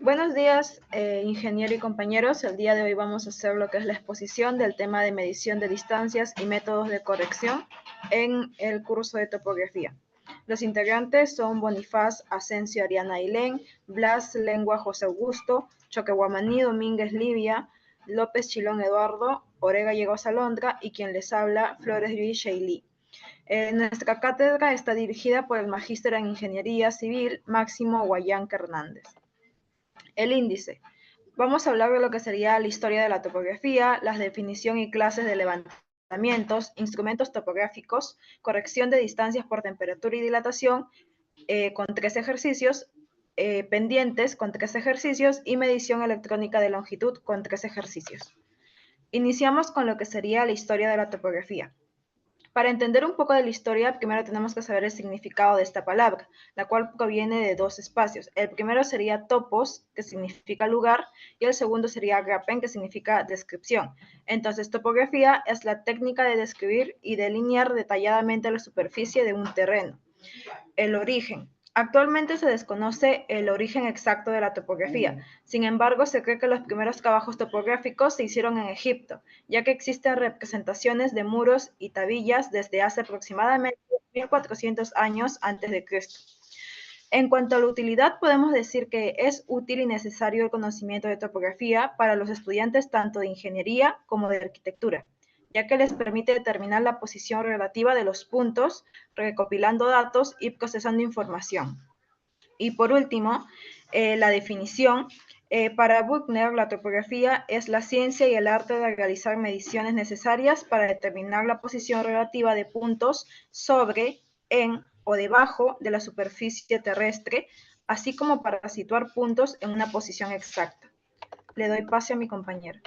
Buenos días, ingeniero y compañeros. El día de hoy vamos a hacer lo que es la exposición del tema de medición de distancias y métodos de corrección en el curso de topografía. Los integrantes son Bonifaz Asensio Ariana Ailén, Blas Lengua José Augusto, Choquehuamaní Domínguez Livia, López Chilón Eduardo, Orega Llegos Alondra y quien les habla, Flores Luis Sheilí. Nuestra cátedra está dirigida por el magíster en Ingeniería Civil, Máximo Guayanca Hernández. El índice. Vamos a hablar de lo que sería la historia de la topografía, la definición y clases de levantamientos, instrumentos topográficos, corrección de distancias por temperatura y dilatación con 3 ejercicios, pendientes con 3 ejercicios y medición electrónica de longitud con 3 ejercicios. Iniciamos con lo que sería la historia de la topografía. Para entender un poco de la historia, primero tenemos que saber el significado de esta palabra, la cual proviene de dos espacios. El primero sería topos, que significa lugar, y el segundo sería grapen, que significa descripción. Entonces, topografía es la técnica de describir y delinear detalladamente la superficie de un terreno. El origen. Actualmente se desconoce el origen exacto de la topografía. Sin embargo, se cree que los primeros trabajos topográficos se hicieron en Egipto, ya que existen representaciones de muros y tablillas desde hace aproximadamente 1400 años antes de Cristo. En cuanto a la utilidad, podemos decir que es útil y necesario el conocimiento de topografía para los estudiantes tanto de ingeniería como de arquitectura, ya que les permite determinar la posición relativa de los puntos, recopilando datos y procesando información. Y por último, la definición. Para Buchner, la topografía es la ciencia y el arte de realizar mediciones necesarias para determinar la posición relativa de puntos sobre, en o debajo de la superficie terrestre, así como para situar puntos en una posición exacta. Le doy pase a mi compañero.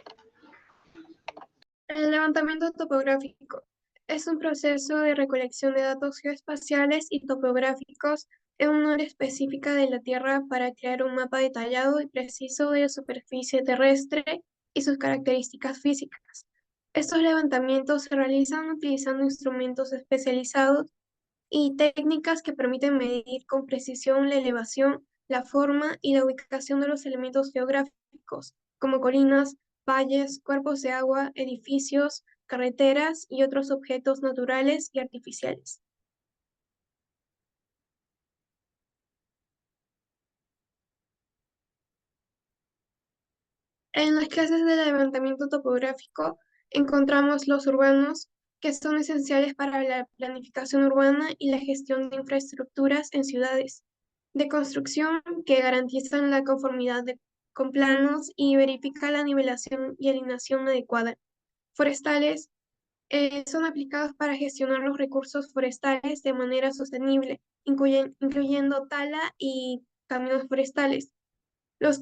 El levantamiento topográfico es un proceso de recolección de datos geoespaciales y topográficos en una área específica de la Tierra para crear un mapa detallado y preciso de la superficie terrestre y sus características físicas. Estos levantamientos se realizan utilizando instrumentos especializados y técnicas que permiten medir con precisión la elevación, la forma y la ubicación de los elementos geográficos, como colinas, valles, cuerpos de agua, edificios, carreteras y otros objetos naturales y artificiales. En las clases de levantamiento topográfico encontramos los urbanos, que son esenciales para la planificación urbana y la gestión de infraestructuras en ciudades, de construcción, que garantizan la conformidad con planos y verifica la nivelación y alineación adecuada. Forestales, son aplicados para gestionar los recursos forestales de manera sostenible, incluyendo tala y caminos forestales. Los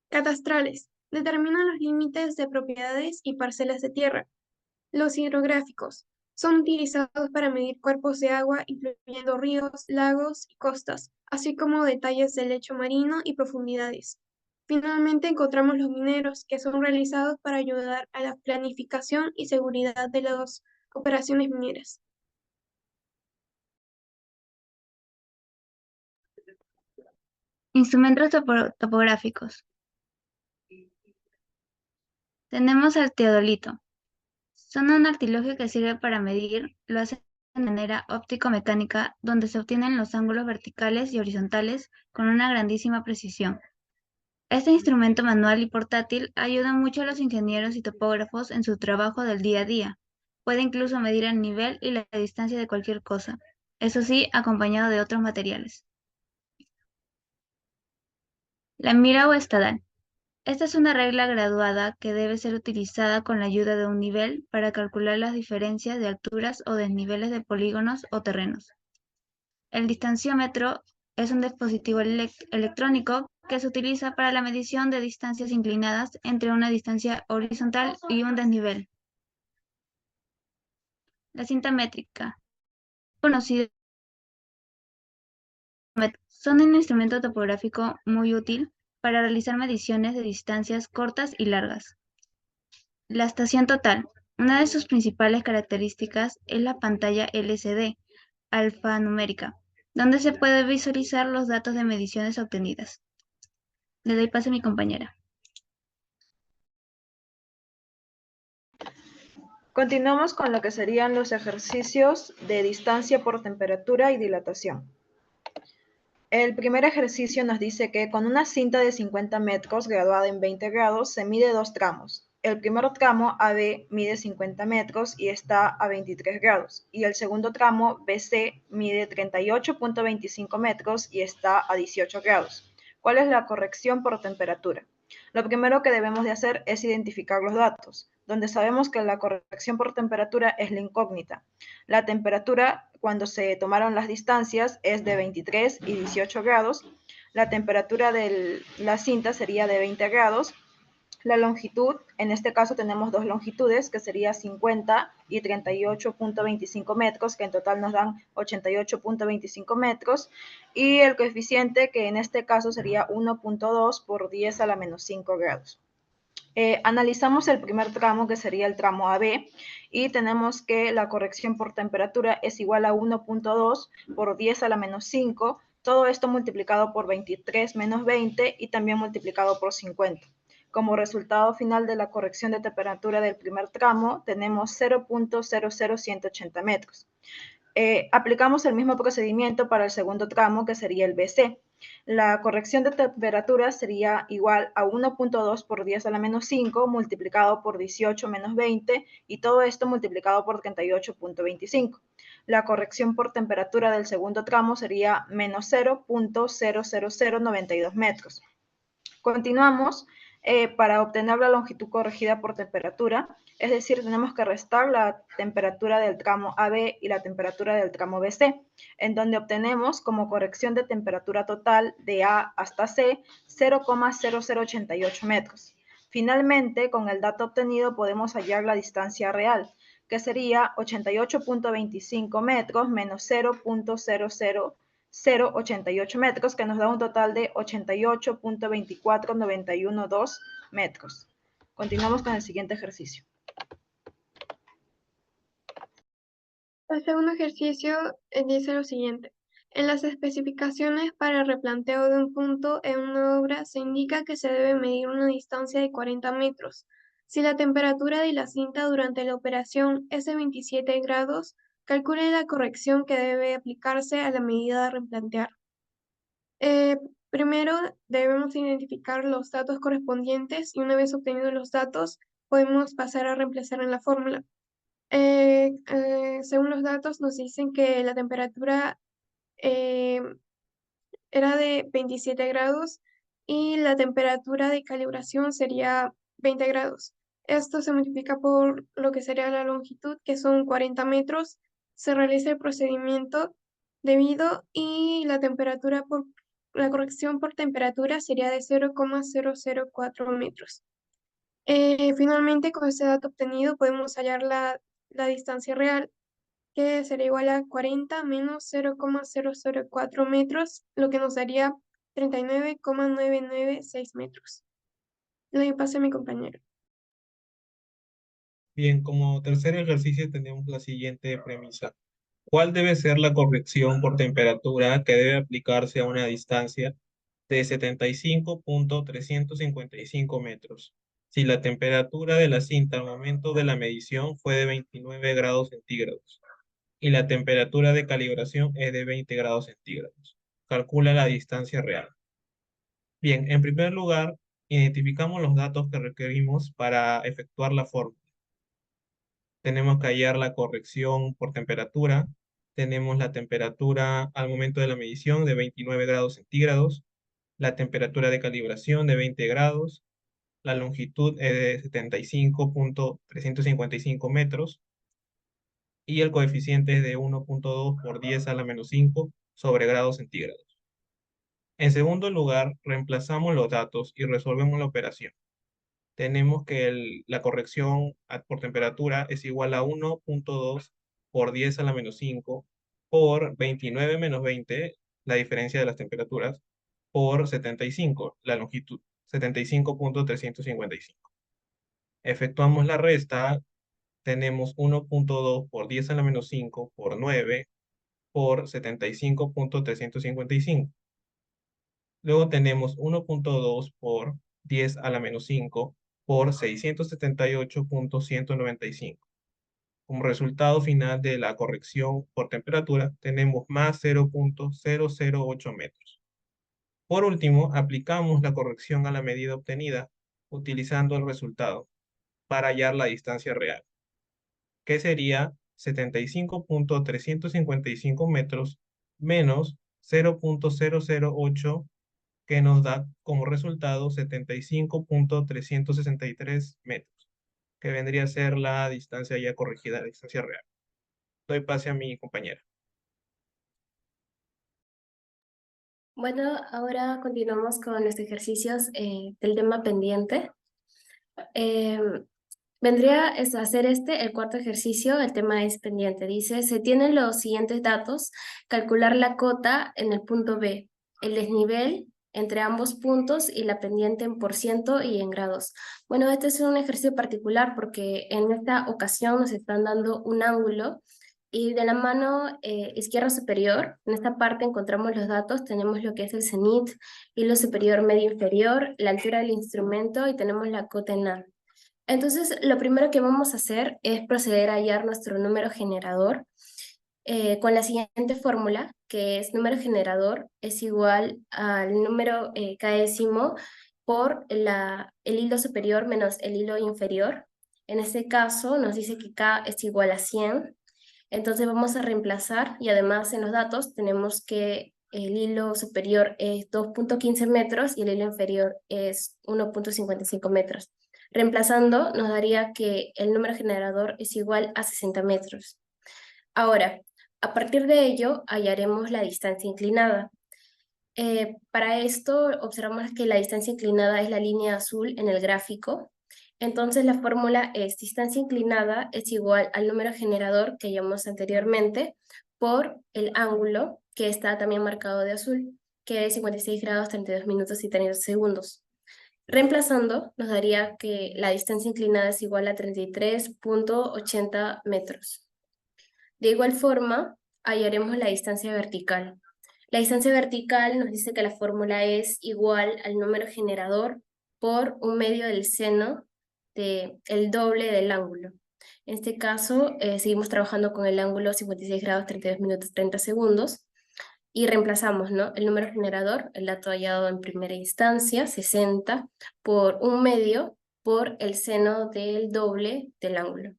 catastrales determinan los límites de propiedades y parcelas de tierra. Los hidrográficos son utilizados para medir cuerpos de agua, incluyendo ríos, lagos y costas, así como detalles del lecho marino y profundidades. Finalmente encontramos los mineros, que son realizados para ayudar a la planificación y seguridad de las operaciones mineras. Instrumentos topográficos. Tenemos al teodolito. Son un artilugio que sirve para medir, lo hace de manera óptico-mecánica, donde se obtienen los ángulos verticales y horizontales con una grandísima precisión. Este instrumento manual y portátil ayuda mucho a los ingenieros y topógrafos en su trabajo del día a día. Puede incluso medir el nivel y la distancia de cualquier cosa, eso sí, acompañado de otros materiales. La mira o estadal. Esta es una regla graduada que debe ser utilizada con la ayuda de un nivel para calcular las diferencias de alturas o desniveles de polígonos o terrenos. El distanciómetro es un dispositivo electrónico que se utiliza para la medición de distancias inclinadas entre una distancia horizontal y un desnivel. La cinta métrica, conocida, son un instrumento topográfico muy útil para realizar mediciones de distancias cortas y largas. La estación total. Una de sus principales características es la pantalla LCD alfanumérica, donde se puede visualizar los datos de mediciones obtenidas. Le doy paso a mi compañera. Continuamos con lo que serían los ejercicios de distancia por temperatura y dilatación. El primer ejercicio nos dice que con una cinta de 50 metros graduada en 20 grados se mide dos tramos. El primer tramo AB mide 50 metros y está a 23 grados. Y el segundo tramo BC mide 38.25 metros y está a 18 grados. ¿Cuál es la corrección por temperatura? Lo primero que debemos de hacer es identificar los datos, donde sabemos que la corrección por temperatura es la incógnita. La temperatura cuando se tomaron las distancias es de 23 y 18 grados. La temperatura de la cinta sería de 20 grados. La longitud, en este caso tenemos dos longitudes, que sería 50 y 38.25 metros, que en total nos dan 88.25 metros, y el coeficiente, que en este caso sería 1.2 por 10 a la menos 5 grados. Analizamos el primer tramo, que sería el tramo AB, y tenemos que la corrección por temperatura es igual a 1.2 por 10 a la menos 5, todo esto multiplicado por 23 menos 20 y también multiplicado por 50. Como resultado final de la corrección de temperatura del primer tramo, tenemos 0.00180 metros. Aplicamos el mismo procedimiento para el segundo tramo, que sería el BC. La corrección de temperatura sería igual a 1.2 por 10 a la menos 5 multiplicado por 18 menos 20 y todo esto multiplicado por 38.25. La corrección por temperatura del segundo tramo sería menos 0.00092 metros. Continuamos para obtener la longitud corregida por temperatura, es decir, tenemos que restar la temperatura del tramo AB y la temperatura del tramo BC, en donde obtenemos como corrección de temperatura total de A hasta C 0,0088 metros. Finalmente, con el dato obtenido podemos hallar la distancia real, que sería 88.25 metros menos 0.088 metros, que nos da un total de 88.24912 metros. Continuamos con el siguiente ejercicio. El segundo ejercicio dice lo siguiente. En las especificaciones para el replanteo de un punto en una obra se indica que se debe medir una distancia de 40 metros. Si la temperatura de la cinta durante la operación es de 27 grados, calcule la corrección que debe aplicarse a la medida de replantear. Primero debemos identificar los datos correspondientes y una vez obtenidos los datos podemos pasar a reemplazar en la fórmula. Según los datos nos dicen que la temperatura era de 27 grados y la temperatura de calibración sería 20 grados. Esto se multiplica por lo que sería la longitud, que son 40 metros. Se realiza el procedimiento debido y la corrección por temperatura sería de 0,004 metros. Finalmente, con este dato obtenido podemos hallar la distancia real, que sería igual a 40 menos 0,004 metros, lo que nos daría 39,996 metros. Le doy paso a mi compañero. Bien, como tercer ejercicio tenemos la siguiente premisa. ¿Cuál debe ser la corrección por temperatura que debe aplicarse a una distancia de 75.355 metros? Si la temperatura de la cinta al momento de la medición fue de 29 grados centígrados y la temperatura de calibración es de 20 grados centígrados. Calcula la distancia real. Bien, en primer lugar, identificamos los datos que requerimos para efectuar la fórmula. Tenemos que hallar la corrección por temperatura. Tenemos la temperatura al momento de la medición de 29 grados centígrados, la temperatura de calibración de 20 grados, la longitud es de 75.355 metros y el coeficiente es de 1.2 por 10 a la menos 5 sobre grados centígrados. En segundo lugar, reemplazamos los datos y resolvemos la operación. Tenemos que la corrección por temperatura es igual a 1.2 por 10 a la menos 5 por 29 menos 20, la diferencia de las temperaturas, por 75, la longitud, 75.355. Efectuamos la resta, tenemos 1.2 por 10 a la menos 5 por 9 por 75.355. Luego tenemos 1.2 por 10 a la menos 5 por 678.195. Como resultado final de la corrección por temperatura, tenemos más 0.008 metros. Por último, aplicamos la corrección a la medida obtenida utilizando el resultado para hallar la distancia real, que sería 75.355 metros menos 0.008, que nos da como resultado 75.363 metros, que vendría a ser la distancia ya corregida, la distancia real. Doy pase a mi compañera. Bueno, ahora continuamos con los ejercicios del tema pendiente. Vendría a hacer el cuarto ejercicio, el tema es pendiente. Dice, se tienen los siguientes datos, calcular la cota en el punto B, el desnivel entre ambos puntos y la pendiente en % y en grados. Bueno, este es un ejercicio particular porque en esta ocasión nos están dando un ángulo y de la mano izquierda superior, en esta parte encontramos los datos, tenemos lo que es el cenit, hilo superior medio inferior, la altura del instrumento y tenemos la cota en A. Entonces, lo primero que vamos a hacer es proceder a hallar nuestro número generador con la siguiente fórmula, que es número generador es igual al número kdécimo por el hilo superior menos el hilo inferior. En este caso nos dice que k es igual a 100. Entonces vamos a reemplazar y además en los datos tenemos que el hilo superior es 2.15 metros y el hilo inferior es 1.55 metros. Reemplazando nos daría que el número generador es igual a 60 metros. Ahora, a partir de ello hallaremos la distancia inclinada. Para esto observamos que la distancia inclinada es la línea azul en el gráfico. Entonces la fórmula es distancia inclinada es igual al número generador que llamamos anteriormente por el ángulo que está también marcado de azul, que es 56 grados, 32 minutos y 30 segundos. Reemplazando nos daría que la distancia inclinada es igual a 33.80 metros. De igual forma hallaremos la distancia vertical. La distancia vertical nos dice que la fórmula es igual al número generador por un medio del seno el doble del ángulo. En este caso, seguimos trabajando con el ángulo 56 grados, 32 minutos, 30 segundos, y reemplazamos, ¿no?, el número generador, el dato hallado en primera instancia, 60, por un medio por el seno del doble del ángulo.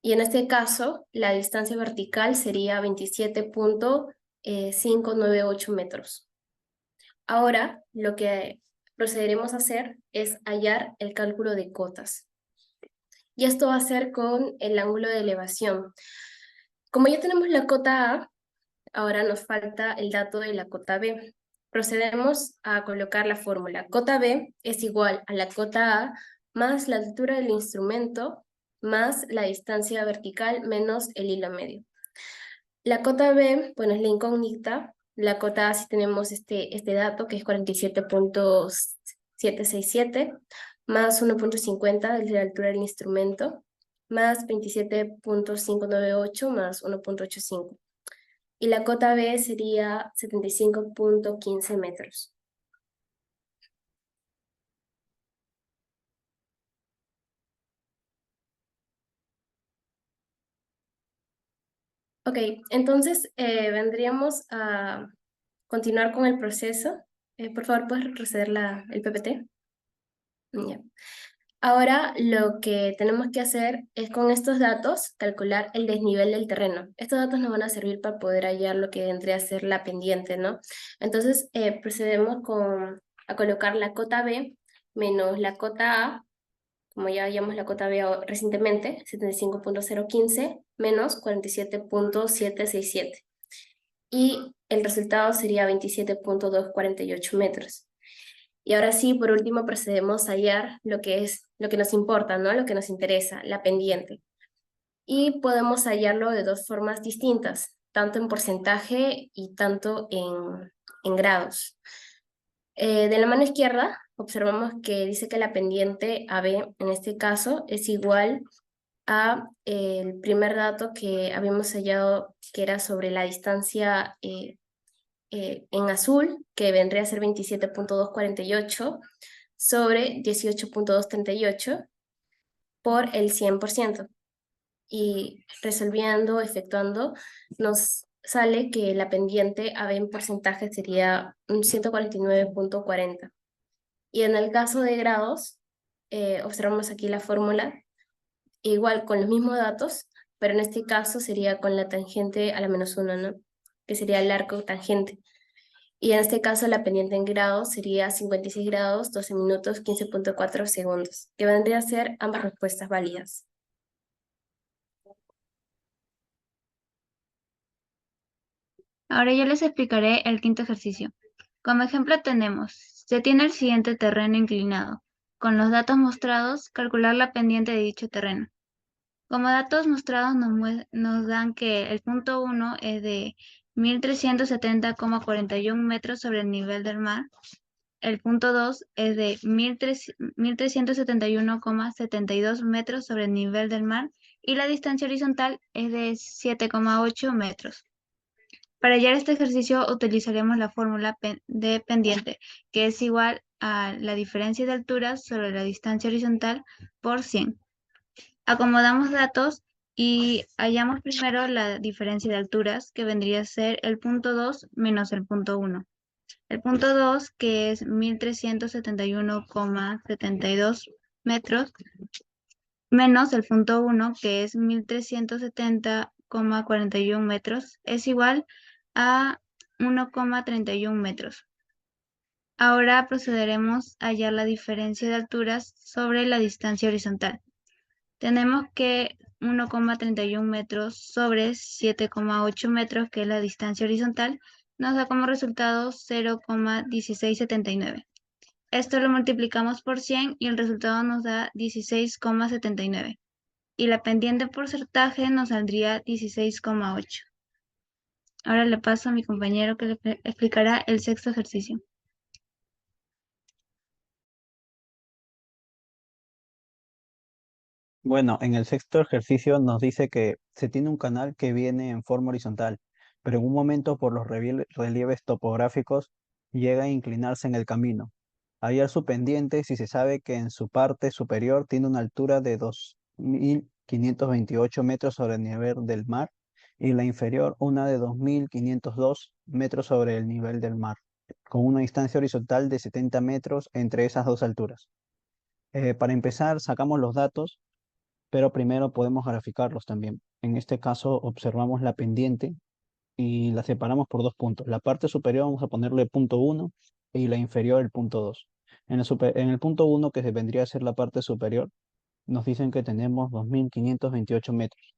Y en este caso, la distancia vertical sería 27.598 metros. Ahora, lo que procederemos a hacer es hallar el cálculo de cotas. Y esto va a ser con el ángulo de elevación. Como ya tenemos la cota A, ahora nos falta el dato de la cota B. Procedemos a colocar la fórmula. Cota B es igual a la cota A más la altura del instrumento más la distancia vertical menos el hilo medio. La cota B, bueno, es la incógnita. La cota A sí tenemos este dato que es 47.767 más 1.50 de la altura del instrumento más 27.598 más 1.85. Y la cota B sería 75.15 metros. Ok, entonces vendríamos a continuar con el proceso. Por favor, ¿puedes retroceder el PPT? Ya. Ahora lo que tenemos que hacer es con estos datos calcular el desnivel del terreno. Estos datos nos van a servir para poder hallar lo que vendría a ser la pendiente, ¿no? Entonces procedemos a colocar la cota B menos la cota A, como ya hallamos la cota B recientemente, 75.015 menos 47.767. Y el resultado sería 27.248 metros. Y ahora sí, por último, procedemos a hallar lo que nos importa, ¿no? Lo que nos interesa, la pendiente. Y podemos hallarlo de dos formas distintas, tanto en porcentaje y tanto en grados. De la mano izquierda, observamos que dice que la pendiente AB, en este caso, es igual a el primer dato que habíamos hallado, que era sobre la distancia en azul, que vendría a ser 27.248 sobre 18.238 por el 100%. Y resolviendo, efectuando, nos sale que la pendiente AB en porcentaje sería un 149.40. Y en el caso de grados, observamos aquí la fórmula, igual con los mismos datos, pero en este caso sería con la tangente a la -1, ¿no? Que sería el arco tangente. Y en este caso la pendiente en grados sería 56 grados, 12 minutos, 15.4 segundos, que vendría a ser ambas respuestas válidas. Ahora yo les explicaré el quinto ejercicio. Como ejemplo tenemos, se tiene el siguiente terreno inclinado. Con los datos mostrados, calcular la pendiente de dicho terreno. Como datos mostrados nos dan que el punto 1 es de 1370,41 metros sobre el nivel del mar. El punto 2 es de 1371,72 metros sobre el nivel del mar. Y la distancia horizontal es de 7,8 metros. Para hallar este ejercicio utilizaremos la fórmula de pendiente, que es igual a la diferencia de alturas sobre la distancia horizontal por 100. Acomodamos datos y hallamos primero la diferencia de alturas, que vendría a ser el punto 2 menos el punto 1. El punto 2, que es 1371,72 metros, menos el punto 1, que es 1370,41 metros, es igual a 1,31 metros. Ahora procederemos a hallar la diferencia de alturas sobre la distancia horizontal. Tenemos que 1,31 metros sobre 7,8 metros, que es la distancia horizontal, nos da como resultado 0,1679. Esto lo multiplicamos por 100 y el resultado nos da 16,79. Y la pendiente porcentaje nos saldría 16,8. Ahora le paso a mi compañero que le explicará el sexto ejercicio. Bueno, en el sexto ejercicio nos dice que se tiene un canal que viene en forma horizontal, pero en un momento por los relieves topográficos llega a inclinarse en el camino. Hallar su pendiente si se sabe que en su parte superior tiene una altura de 2.528 metros sobre el nivel del mar y la inferior una de 2.502 metros sobre el nivel del mar, con una distancia horizontal de 70 metros entre esas dos alturas. Para empezar, sacamos los datos, pero primero podemos graficarlos también. En este caso observamos la pendiente y la separamos por dos puntos. La parte superior vamos a ponerle punto 1 y la inferior el punto 2. En el punto 1, que se vendría a ser la parte superior, nos dicen que tenemos 2.528 metros.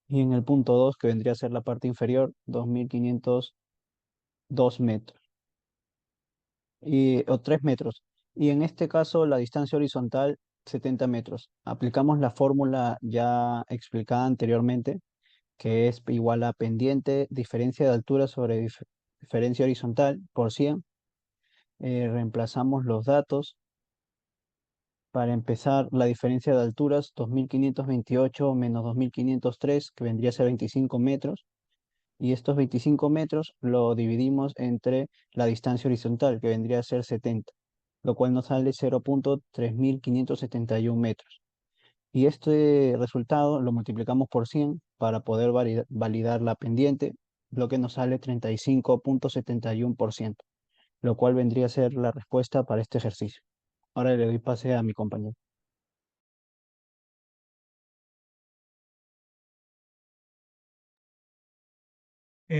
Y en el punto 2, que vendría a ser la parte inferior, 2.502 metros. O 3 metros. Y en este caso la distancia horizontal 70 metros. Aplicamos la fórmula ya explicada anteriormente, que es igual a pendiente, diferencia de altura sobre diferencia horizontal por 100. Reemplazamos los datos. Para empezar, la diferencia de alturas, 2.528 menos 2.503, que vendría a ser 25 metros. Y estos 25 metros lo dividimos entre la distancia horizontal, que vendría a ser 70, lo cual nos sale 0.3571 metros. Y este resultado lo multiplicamos por 100 para poder validar la pendiente, lo que nos sale 35.71%, lo cual vendría a ser la respuesta para este ejercicio. Ahora le doy pase a mi compañero.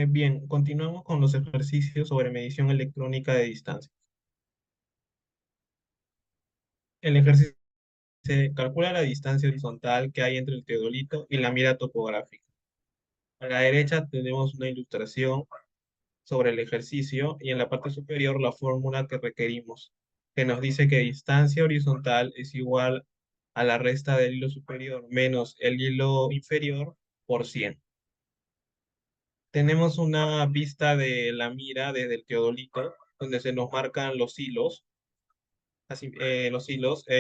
Bien, continuamos con los ejercicios sobre medición electrónica de distancia. El ejercicio se calcula la distancia horizontal que hay entre el teodolito y la mira topográfica. A la derecha tenemos una ilustración sobre el ejercicio y en la parte superior la fórmula que requerimos, que nos dice que distancia horizontal es igual a la resta del hilo superior menos el hilo inferior por 100. Tenemos una vista de la mira desde el teodolito, donde se nos marcan los hilos. Así, el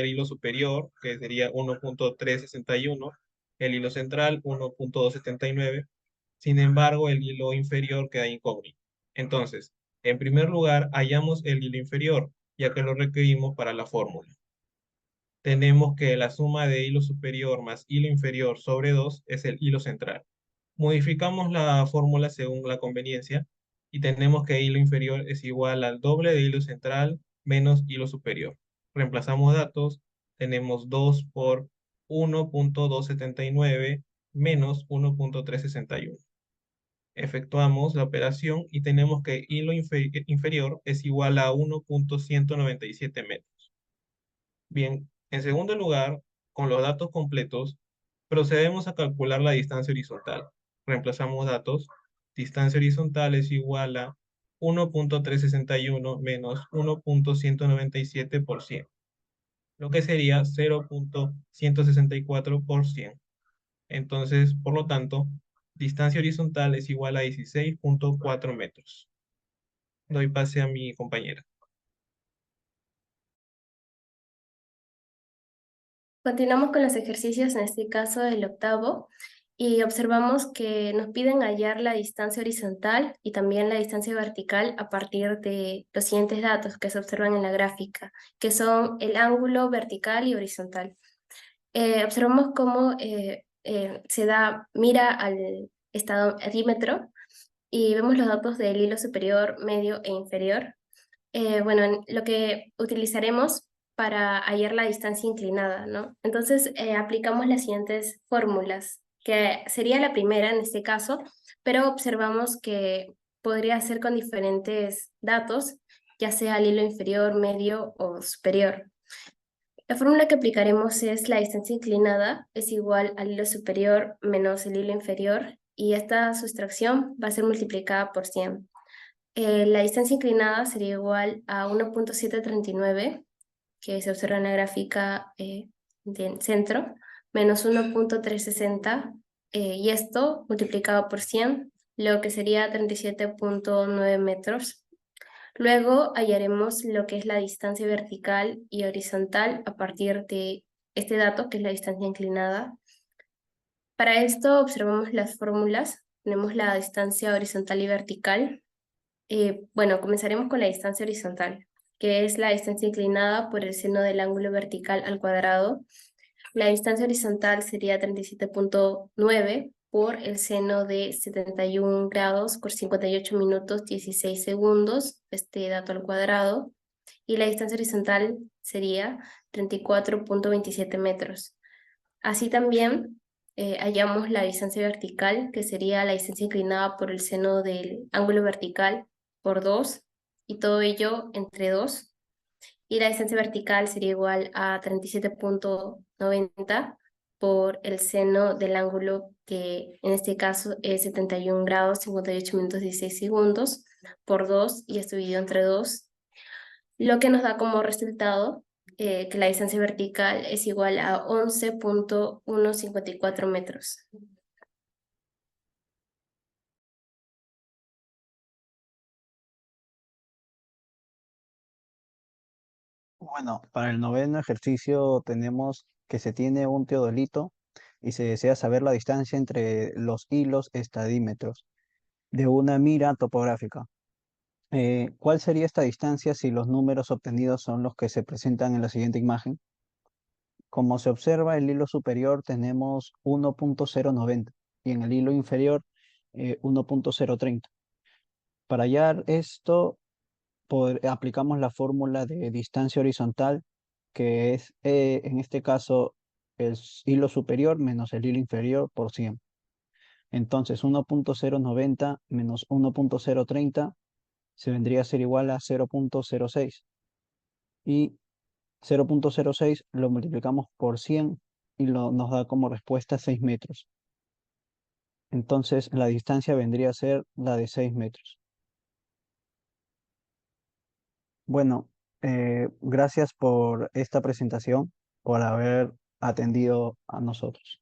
hilo superior, que sería 1.361, el hilo central 1.279. Sin embargo, el hilo inferior queda incógnito. Entonces, En primer lugar, hallamos el hilo inferior, ya que lo requerimos para la fórmula. Tenemos que la suma de hilo superior más hilo inferior sobre 2 es el hilo central. Modificamos la fórmula según la conveniencia y tenemos que hilo inferior es igual al doble de hilo central menos hilo superior. Reemplazamos datos, tenemos 2 por 1.279 menos 1.361. Efectuamos la operación y tenemos que hilo inferior es igual a 1.197 metros. Bien, en segundo lugar, con los datos completos, procedemos a calcular la distancia horizontal. Reemplazamos datos. Distancia horizontal es igual a 1.361 menos 1.197 por 100, lo que sería 0.164 por 100. Entonces, por lo tanto, distancia horizontal es igual a 16.4 metros. Doy pase a mi compañera. Continuamos con los ejercicios, en este caso el octavo, y observamos que nos piden hallar la distancia horizontal y también la distancia vertical a partir de los siguientes datos que se observan en la gráfica, que son el ángulo vertical y horizontal. Observamos cómo mira al estadímetro y vemos los datos del hilo superior, medio e inferior. Bueno, lo que utilizaremos para hallar la distancia inclinada, ¿no? Entonces, aplicamos las siguientes fórmulas, que sería la primera en este caso, pero observamos que podría ser con diferentes datos, ya sea el hilo inferior, medio o superior. La fórmula que aplicaremos es la distancia inclinada es igual al hilo superior menos el hilo inferior, y esta sustracción va a ser multiplicada por 100. La distancia inclinada sería igual a 1.739, que se observa en la gráfica del centro, menos 1.360, y esto multiplicado por 100, lo que sería 37.9 metros. Luego hallaremos lo que es la distancia vertical y horizontal a partir de este dato, que es la distancia inclinada. Para esto observamos las fórmulas. Tenemos la distancia horizontal y vertical. Bueno, comenzaremos con la distancia horizontal, que es la distancia inclinada por el seno del ángulo vertical al cuadrado. La distancia horizontal sería 37.9 por el seno de 71 grados por 58 minutos 16 segundos, este dato al cuadrado. Y la distancia horizontal sería 34.27 metros. Así también hallamos la distancia vertical, que sería la distancia inclinada por el seno del ángulo vertical por 2, y todo ello entre 2. Y la distancia vertical sería igual a 37.90 por el seno del ángulo, que en este caso es 71 grados 58 minutos 16 segundos por 2, y esto dividido entre 2, lo que nos da como resultado que la distancia vertical es igual a 11.154 metros. Bueno, para el noveno ejercicio tenemos que se tiene un teodolito y se desea saber la distancia entre los hilos estadímetros de una mira topográfica. ¿Cuál sería esta distancia si los números obtenidos son los que se presentan en la siguiente imagen? Como se observa, el hilo superior tenemos 1.090 y en el hilo inferior 1.030. Para hallar esto, aplicamos la fórmula de distancia horizontal, que es en este caso el hilo superior menos el hilo inferior por 100. Entonces 1.090 menos 1.030 se vendría a ser igual a 0.06. Y 0.06 lo multiplicamos por 100 y nos da como respuesta 6 metros. Entonces la distancia vendría a ser la de 6 metros. Bueno, gracias por esta presentación, por haber atendido a nosotros.